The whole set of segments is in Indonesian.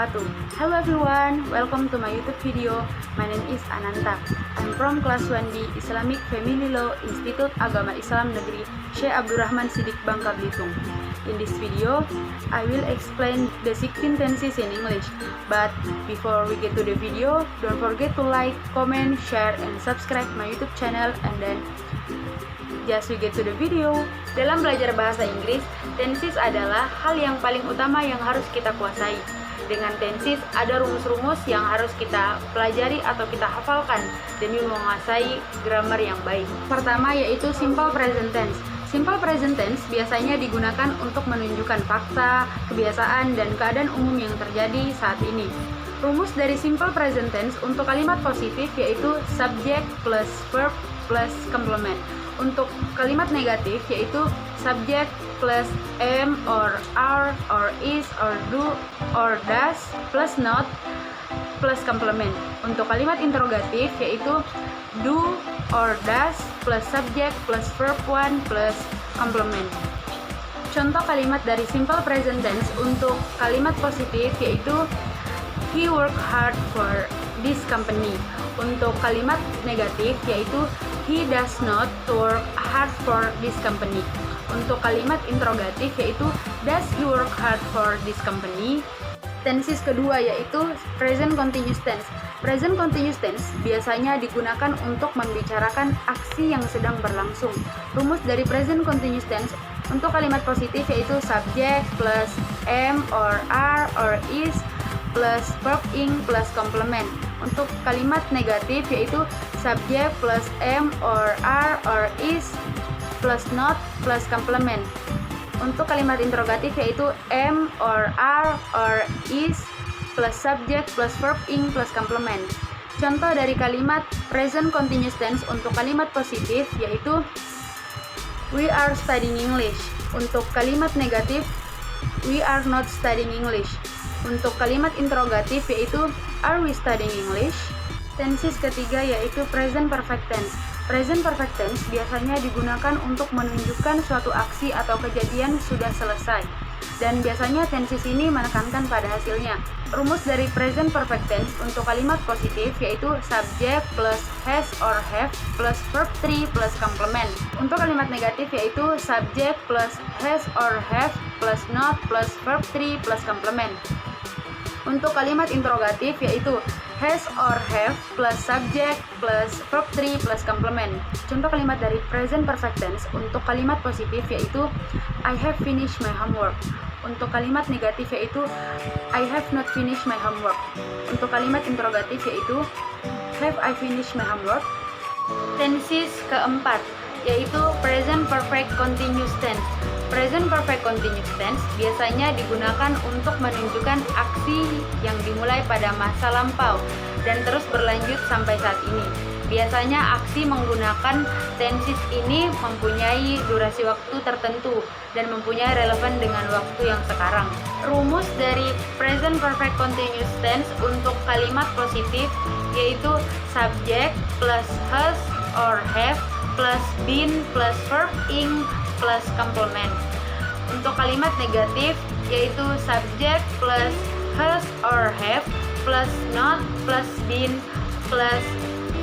wabarakatuh. Hello everyone, welcome to my YouTube video. My name is Ananta. I'm from class 1B Islamic Family Law Institute Agama Islam Negeri Syekh Abdurrahman Siddiq Bangka Belitung. In this video, I will explain the 16 tenses in English. But before we get to the video, don't forget to like, comment, share, and subscribe my YouTube channel. And then just we get to the video. Dalam belajar bahasa Inggris, tenses adalah hal yang paling utama yang harus kita kuasai. Dengan tenses, ada rumus-rumus yang harus kita pelajari atau kita hafalkan demi menguasai grammar yang baik. Pertama yaitu simple present tense. Simple present tense biasanya digunakan untuk menunjukkan fakta, kebiasaan, dan keadaan umum yang terjadi saat ini. Rumus dari simple present tense untuk kalimat positif yaitu subject plus verb plus complement. Untuk kalimat negatif yaitu subject plus am or are or is or do or does plus not plus complement. Untuk kalimat interrogatif yaitu do or does plus subject plus verb 1 plus complement. Contoh kalimat dari simple present tense untuk kalimat positif yaitu he work hard for this company. Untuk kalimat negatif yaitu he does not work hard for this company. Untuk kalimat interrogatif yaitu does he work hard for this company. Tenses kedua yaitu present continuous tense. Present continuous tense biasanya digunakan untuk membicarakan aksi yang sedang berlangsung. Rumus dari present continuous tense untuk kalimat positif yaitu subject plus am or are or is plus verb ing plus complement. Untuk kalimat negatif yaitu subject plus am or are or is plus not plus complement. Untuk kalimat interrogatif yaitu am or are or is plus subject plus verb ing plus complement. Contoh dari kalimat present continuous tense untuk kalimat positif yaitu we are studying English. Untuk kalimat negatif we are not studying English. Untuk kalimat interrogatif yaitu are we studying English? Tenses ketiga yaitu present perfect tense. Present perfect tense biasanya digunakan untuk menunjukkan suatu aksi atau kejadian sudah selesai. Dan biasanya tenses ini menekankan pada hasilnya. Rumus dari present perfect tense untuk kalimat positif yaitu subject plus has or have plus verb 3 plus complement. Untuk kalimat negatif yaitu subject plus has or have plus not plus verb 3 plus complement. Untuk kalimat interrogatif yaitu has or have plus subject plus verb 3 plus complement. Contoh kalimat dari present perfect tense untuk kalimat positif yaitu I have finished my homework. Untuk kalimat negatif yaitu I have not finished my homework. Untuk kalimat interrogatif yaitu have I finished my homework. Tenses keempat yaitu present perfect continuous tense. Present perfect continuous tense biasanya digunakan untuk menunjukkan aksi yang dimulai pada masa lampau dan terus berlanjut sampai saat ini. Biasanya aksi menggunakan tenses ini mempunyai durasi waktu tertentu dan mempunyai relevan dengan waktu yang sekarang. Rumus dari present perfect continuous tense untuk kalimat positif yaitu subject plus has or have plus been plus verb ing plus complement. Untuk kalimat negatif yaitu subject plus has or have plus not plus been plus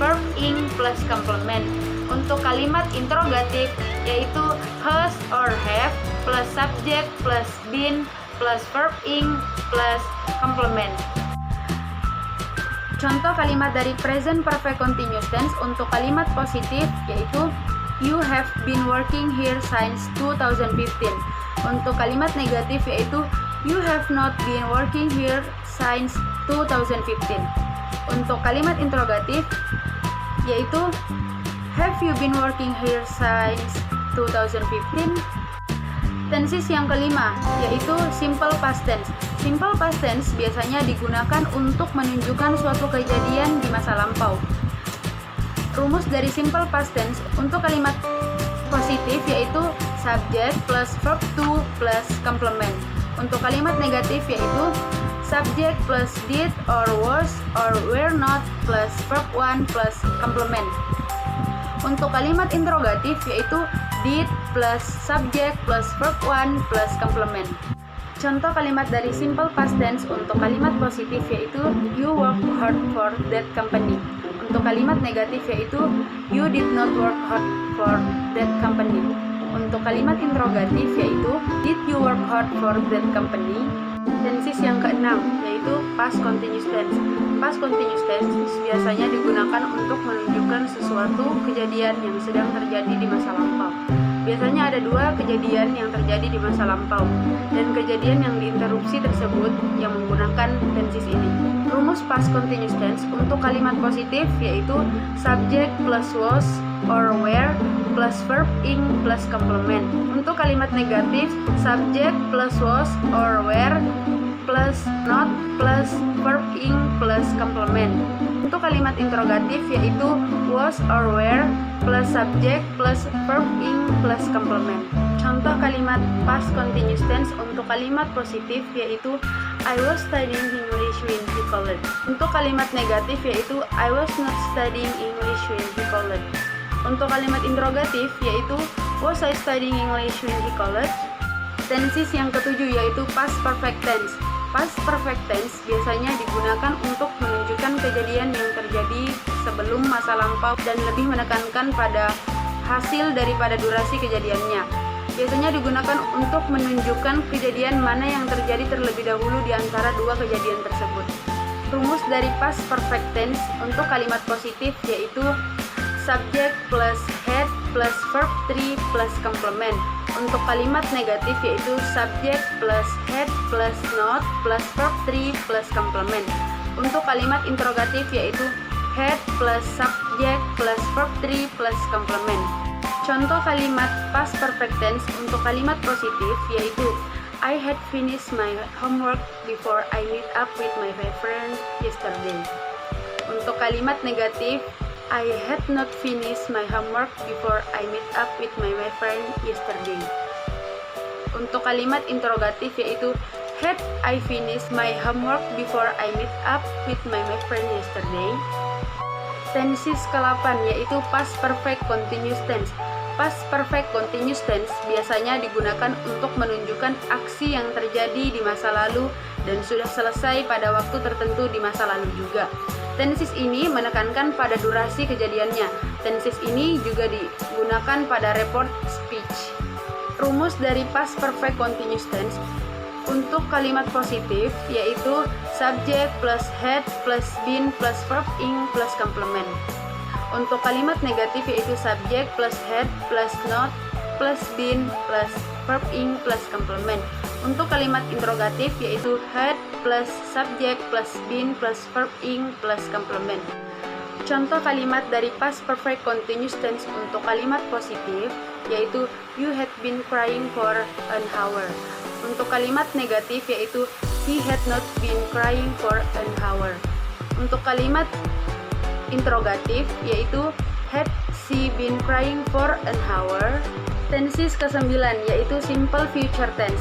verb ing plus complement. Untuk kalimat interrogatif yaitu has or have plus subject plus been plus verb ing plus complement. Contoh kalimat dari present perfect continuous tense untuk kalimat positif yaitu you have been working here since 2015. Untuk kalimat negatif yaitu you have not been working here since 2015. Untuk kalimat interrogatif yaitu have you been working here since 2015? Tenses yang kelima yaitu simple past tense. Simple past tense biasanya digunakan untuk menunjukkan suatu kejadian di masa lampau. Rumus dari simple past tense untuk kalimat positif yaitu subject plus verb 2 plus complement. Untuk kalimat negatif yaitu subject plus did or was or were not plus verb 1 plus complement. Untuk kalimat interrogatif yaitu did plus subject plus verb 1 plus complement. Contoh kalimat dari simple past tense untuk kalimat positif yaitu you work hard for that company. Untuk kalimat negatif yaitu you did not work hard for that company. Untuk kalimat interrogatif yaitu did you work hard for that company. Tenses yang keenam yaitu past continuous tense. Past continuous tense biasanya digunakan untuk menunjukkan sesuatu kejadian yang sedang terjadi di masa lampau. Biasanya ada dua kejadian yang terjadi di masa lampau dan kejadian yang diinterupsi tersebut yang menggunakan tenses ini. Rumus past continuous tense untuk kalimat positif yaitu subject plus was or were plus verb ing plus complement. Untuk kalimat negatif subject plus was or were plus not plus verb ing plus complement. Untuk kalimat interrogatif yaitu was or were plus subject plus verb ing plus complement. Contoh kalimat past continuous tense untuk kalimat positif yaitu I was studying English when he called. Untuk kalimat negatif yaitu I was not studying English when he called. Untuk kalimat interrogatif yaitu was I studying English when he called. Tenses yang ketujuh yaitu past perfect tense. Past perfect tense biasanya digunakan untuk menunjukkan kejadian yang terjadi sebelum masa lampau dan lebih menekankan pada hasil daripada durasi kejadiannya. Biasanya digunakan untuk menunjukkan kejadian mana yang terjadi terlebih dahulu di antara dua kejadian tersebut. Rumus dari past perfect tense untuk kalimat positif yaitu subject plus had plus verb 3 plus complement. Untuk kalimat negatif yaitu subject plus had plus not plus verb 3 plus complement. Untuk kalimat interrogatif yaitu had plus subject plus verb 3 plus complement. Contoh kalimat past perfect tense untuk kalimat positif yaitu I had finished my homework before I meet up with my friend yesterday. Untuk kalimat negatif I had not finished my homework before I meet up with my friend yesterday. Untuk kalimat interrogatif yaitu had I finished my homework before I meet up with my friend yesterday. Tenses ke-8 yaitu past perfect continuous tense. Past perfect continuous tense biasanya digunakan untuk menunjukkan aksi yang terjadi di masa lalu dan sudah selesai pada waktu tertentu di masa lalu juga. Tenses ini menekankan pada durasi kejadiannya. Tenses ini juga digunakan pada report speech. Rumus dari past perfect continuous tense untuk kalimat positif yaitu subject plus had plus been plus verb ing plus complement. Untuk kalimat negatif yaitu subject plus had plus not plus been plus verb ing plus complement. Untuk kalimat interrogatif yaitu had plus subject plus been plus verb ing plus complement. Contoh kalimat dari past perfect continuous tense untuk kalimat positif yaitu you had been crying for an hour. Untuk kalimat negatif yaitu he had not been crying for an hour. Untuk kalimat interrogatif yaitu had she been crying for an hour. Tenses ke-9 yaitu simple future tense.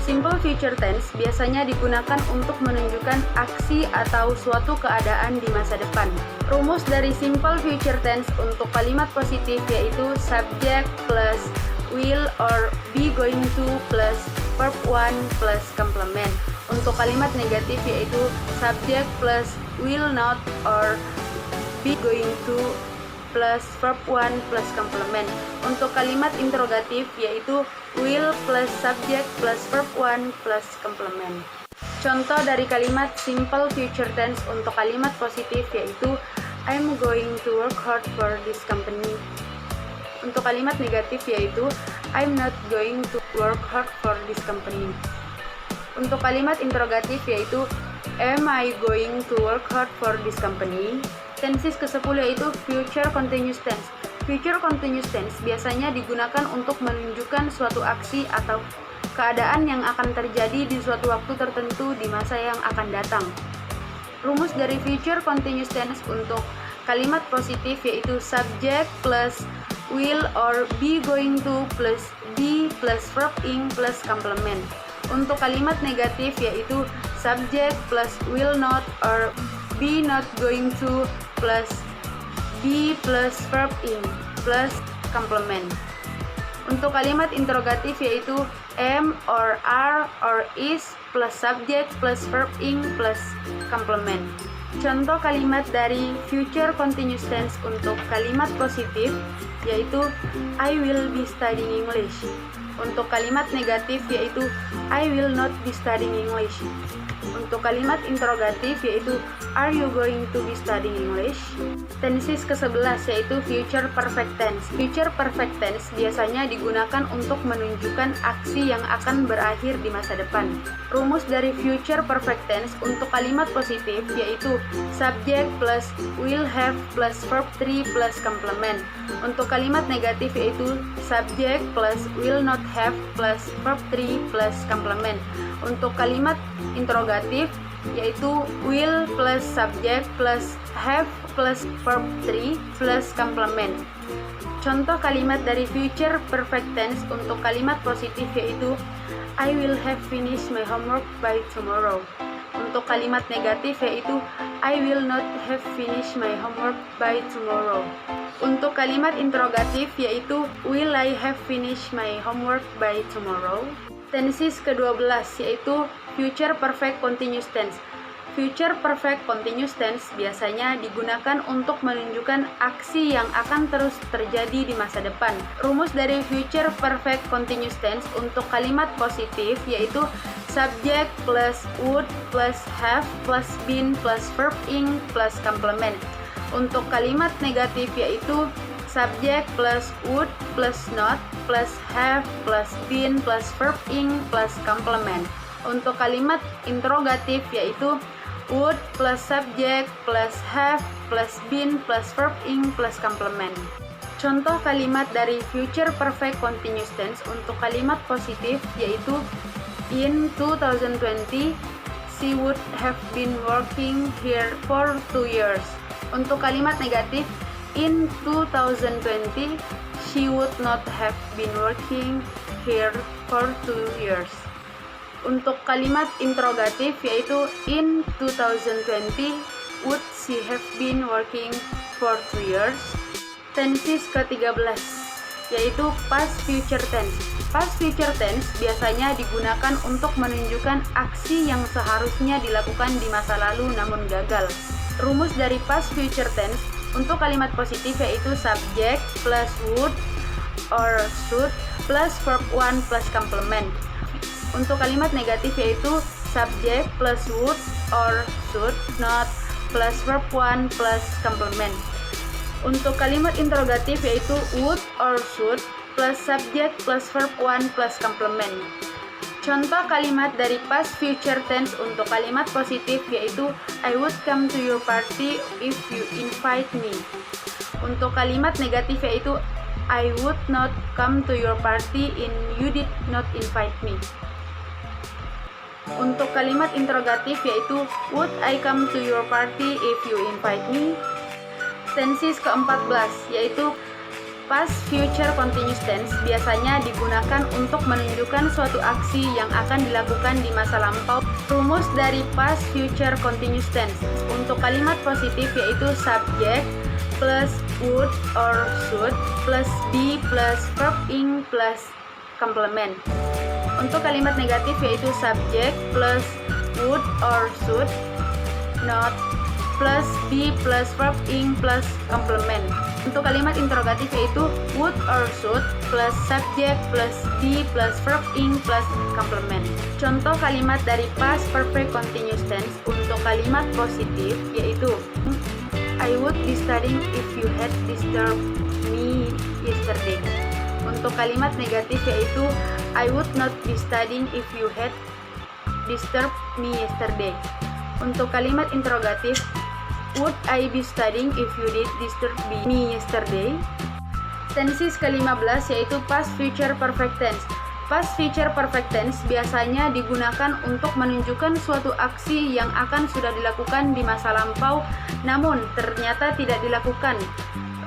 Simple future tense biasanya digunakan untuk menunjukkan aksi atau suatu keadaan di masa depan. Rumus dari simple future tense untuk kalimat positif yaitu subject plus will or be going to plus verb 1 plus complement. Untuk kalimat negatif yaitu subject plus will not or be going to plus verb 1 plus complement. Untuk kalimat interrogatif yaitu will plus subject plus verb 1 plus complement. Contoh dari kalimat simple future tense untuk kalimat positif yaitu I'm going to work hard for this company. Untuk kalimat negatif yaitu I'm not going to work hard for this company. Untuk kalimat interrogatif yaitu am I going to work hard for this company? Tenses ke-10 yaitu future continuous tense. Future continuous tense biasanya digunakan untuk menunjukkan suatu aksi atau keadaan yang akan terjadi di suatu waktu tertentu di masa yang akan datang. Rumus dari future continuous tense untuk kalimat positif yaitu subject plus will or be going to plus be plus verb ing plus complement. Untuk kalimat negatif yaitu subject plus will not or be not going to plus be plus verb ing plus complement. Untuk kalimat interrogatif yaitu am or are or is plus subject plus verb ing plus complement. Contoh kalimat dari future continuous tense untuk kalimat positif yaitu I will be studying English. Untuk kalimat negatif yaitu I will not be studying English. Untuk kalimat interrogatif yaitu Are you going to be studying English? Tenses ke-11 yaitu future perfect tense. Future perfect tense biasanya digunakan untuk menunjukkan aksi yang akan berakhir di masa depan. Rumus dari future perfect tense untuk kalimat positif yaitu subject plus will have plus verb 3 plus complement. Untuk kalimat negatif yaitu subject plus will not have plus verb 3 plus complement. Untuk kalimat interrogatif yaitu will plus subject plus have plus verb 3 plus complement. Contoh kalimat dari future perfect tense untuk kalimat positif yaitu I will have finished my homework by tomorrow. Untuk kalimat negatif yaitu I will not have finished my homework by tomorrow. Untuk kalimat interrogatif yaitu will I have finished my homework by tomorrow. Tenses ke-12 yaitu future perfect continuous tense. Future perfect continuous tense biasanya digunakan untuk menunjukkan aksi yang akan terus terjadi di masa depan. Rumus dari future perfect continuous tense untuk kalimat positif yaitu subject plus would plus have plus been plus verb ing plus complement. Untuk kalimat negatif yaitu subject plus would plus not plus have plus been plus verb ing plus complement. Untuk kalimat interrogatif yaitu would plus subject plus have plus been plus verb ing plus complement. Contoh kalimat dari future perfect continuous tense untuk kalimat positif yaitu in 2020 she would have been working here for 2 years. Untuk kalimat negatif in 2020 she would not have been working here for 2 years. Untuk kalimat interrogatif yaitu in 2020 would she have been working for 2 years. Tenses ke-13 yaitu past future tense. Past future tense biasanya digunakan untuk menunjukkan aksi yang seharusnya dilakukan di masa lalu namun gagal. Rumus dari past future tense untuk kalimat positif yaitu subject plus would or should plus verb 1 plus complement. Untuk kalimat negatif yaitu subject plus would or should not plus verb 1 plus complement. Untuk kalimat interrogatif yaitu would or should plus subject plus verb 1 plus complement. Contoh kalimat dari past future tense untuk kalimat positif yaitu I would come to your party if you invite me. Untuk kalimat negatif yaitu I would not come to your party if you did not invite me. Untuk kalimat interrogatif yaitu would I come to your party if you invite me. Tenses ke-14 yaitu past future continuous tense biasanya digunakan untuk menunjukkan suatu aksi yang akan dilakukan di masa lampau. Rumus dari past future continuous tense untuk kalimat positif yaitu subject plus would or should plus be plus verb ing plus complement. Untuk kalimat negatif yaitu subject plus would or should not plus be plus verb ing plus complement. Untuk kalimat interrogatif yaitu would or should plus subject plus be plus verb ing plus complement. Contoh kalimat dari past perfect continuous tense untuk kalimat positif yaitu I would be studying if you had disturbed me yesterday. Untuk kalimat negatif yaitu I would not be studying if you had disturbed me yesterday. Untuk kalimat interrogatif would I be studying if you did disturb me yesterday? Tenses ke-15 yaitu past future perfect tense. Past future perfect tense biasanya digunakan untuk menunjukkan suatu aksi yang akan sudah dilakukan di masa lampau namun ternyata tidak dilakukan.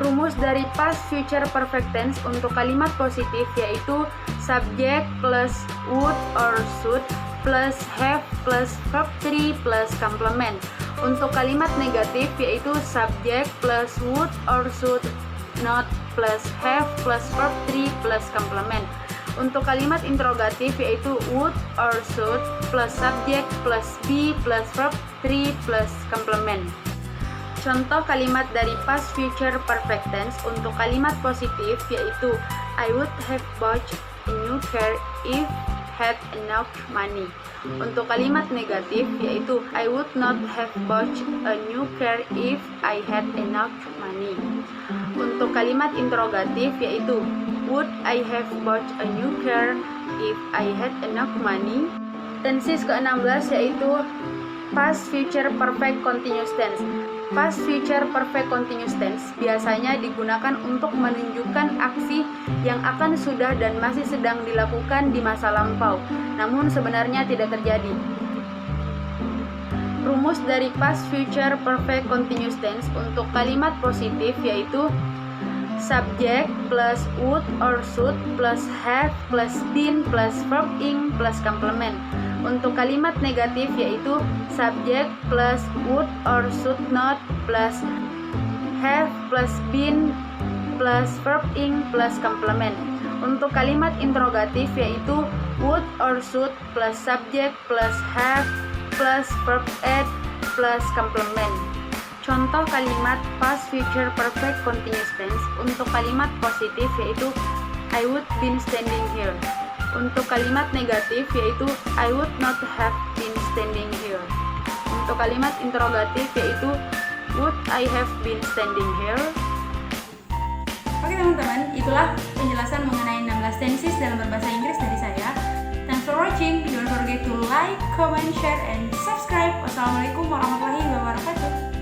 Rumus dari past future perfect tense untuk kalimat positif yaitu subject plus would or should plus have plus verb 3 plus complement. Untuk kalimat negatif yaitu subject plus would or should not plus have plus verb 3 plus complement. Untuk kalimat interrogatif yaitu would or should plus subject plus be plus verb 3 plus complement. Contoh kalimat dari past future perfect tense untuk kalimat positif yaitu I would have bought a new car if had enough money. Untuk kalimat negatif yaitu I would not have bought a new car if I had enough money. Untuk kalimat interrogatif yaitu would I have bought a new car if I had enough money. Tenses ke-16 yaitu past future perfect continuous tense. Past future perfect continuous tense biasanya digunakan untuk menunjukkan aksi yang akan sudah dan masih sedang dilakukan di masa lampau, namun sebenarnya tidak terjadi. Rumus dari past future perfect continuous tense untuk kalimat positif yaitu subject plus would or should plus have plus been plus verb ing plus complement. Untuk kalimat negatif yaitu subject plus would or should not plus have plus been plus verb ing plus complement. Untuk kalimat interrogatif yaitu would or should plus subject plus have plus verb add plus complement. Contoh kalimat past future perfect continuous tense untuk kalimat positif yaitu I would been standing here. Untuk kalimat negatif yaitu I would not have been standing here. Untuk kalimat interrogatif yaitu would I have been standing here. Oke teman-teman, itulah penjelasan mengenai 16 tenses dalam berbahasa Inggris dari saya. Thanks for watching. Don't forget to like, comment, share, and subscribe. Wassalamualaikum warahmatullahi wabarakatuh.